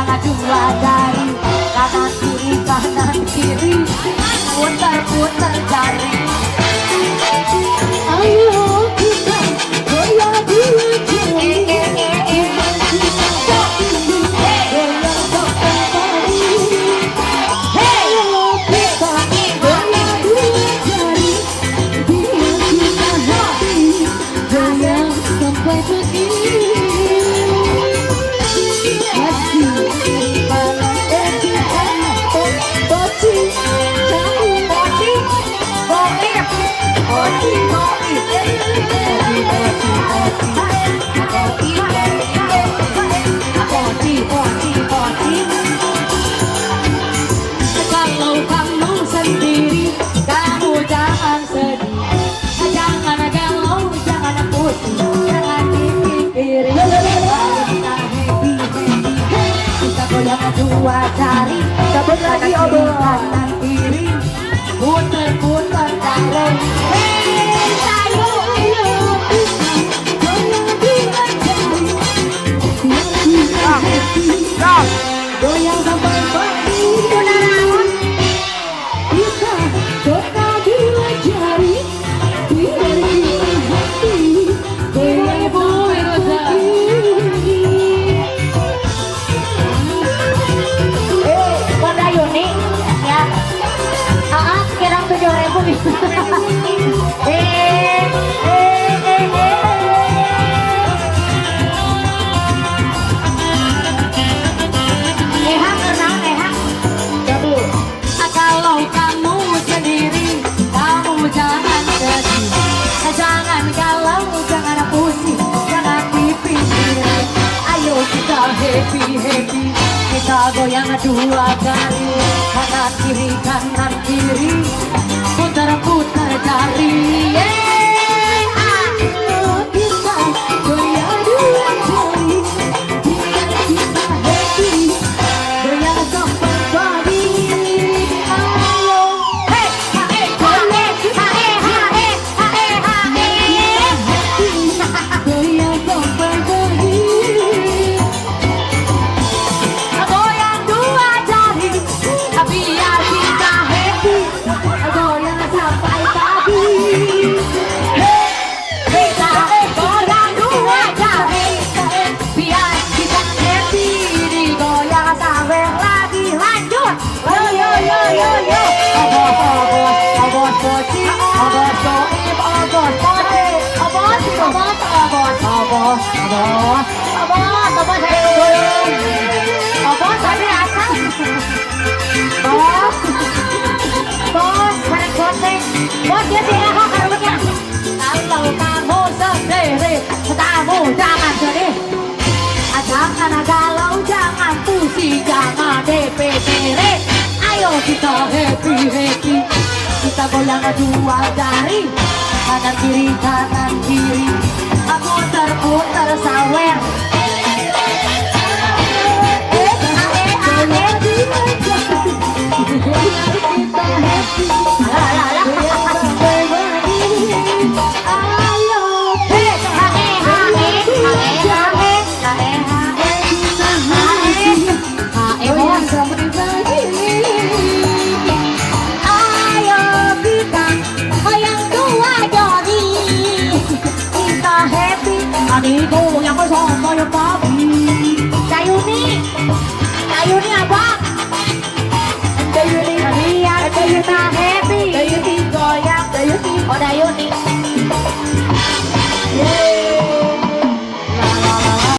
goyang dua jari, kanan kiri, putar-putar jari. Ayo kita goyang dua jari, goyang sampai pagi. Ayo kita goyang dua jari, biar kita happy, goyang sampai pagi. Kalau kamu sendiri, kamu jangan sedih, jangan galau, jangan pusing, jangan dipikirin. Kita happy, kita goyang dua jari, cabut lagi kanan kiri, putar-putar jari. Ayo, goyang sampai pagi. Kita goyang dua jari, biar kita happy, goyang sampai pagi. Bunda Yuni ya. Kirang 7.000 bisa. Kalau kamu sendiri, kamu jangan sedih, jangan galau, jangan pusing, jangan dipikirin. Ayo kita happy, kita goyang dua jari, kanan kiri, putar-putar jari. Ayo kita goyang dua jari, biar kita happy, goyang sampai pagi. Bos dia sih kalau karunya. Kalau kamu sendiri, kamu jangan sedih, jangan galau, jangan pusing, jangan dipikirin. Ayo kita happy, kita goyang dua jari, kanan kiri, putar-putar sawer. Amigo yang bersama yang babi. Cayuni abang. Cayuni, Biar kita happy. Cayuni goyang, Cayuni. Oh Dayuni.